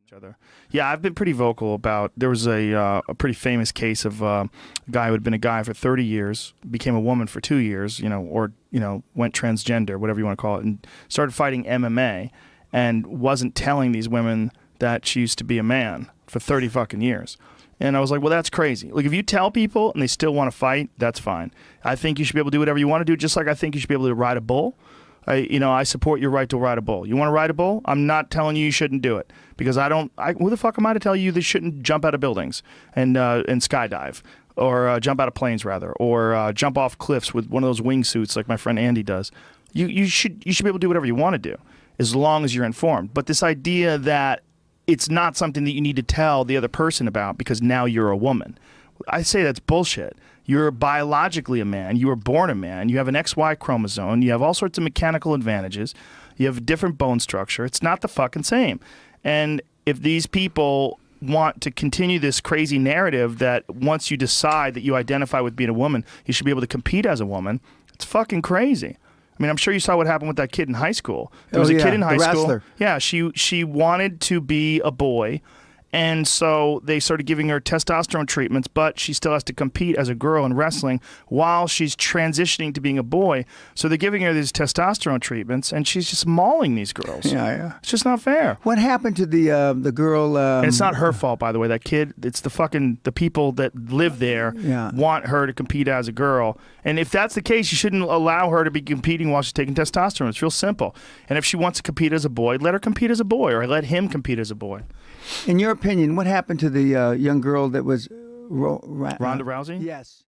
each other. Yeah, I've been pretty vocal about. There was a pretty famous case of a guy who had been a guy for 30 years, became a woman for 2 years, or went transgender, whatever you want to call it, and started fighting MMA, and wasn't telling these women that she used to be a man for 30 fucking years. And I was like, well, that's crazy. Like, if you tell people and they still want to fight, that's fine. I think you should be able to do whatever you want to do, just like I think you should be able to ride a bull. I support your right to ride a bull. You want to ride a bull? I'm not telling you shouldn't do it, because who the fuck am I to tell you they shouldn't jump out of buildings and skydive, or jump out of planes rather, or jump off cliffs with one of those wingsuits like my friend Andy does. You should be able to do whatever you want to do, as long as you're informed. But this idea that it's not something that you need to tell the other person about because now you're a woman, I say that's bullshit. You're biologically a man. You were born a man. You have an XY chromosome. You have all sorts of mechanical advantages. You have a different bone structure. It's not the fucking same. And if these people want to continue this crazy narrative that once you decide that you identify with being a woman, you should be able to compete as a woman, it's fucking crazy. I mean, I'm sure you saw what happened with that kid in high school. There was a kid in high school. Wrestler. Yeah, she wanted to be a boy, and so they started giving her testosterone treatments, but she still has to compete as a girl in wrestling while she's transitioning to being a boy. So they're giving her these testosterone treatments, and she's just mauling these girls. Yeah. It's just not fair. What happened to the girl? And it's not her fault, by the way. That kid, it's the people that live there want her to compete as a girl. And if that's the case, you shouldn't allow her to be competing while she's taking testosterone. It's real simple. And if she wants to compete as a boy, let her compete as a boy, or let him compete as a boy. In your opinion, what happened to the young girl that was Ronda Rousey? Yes.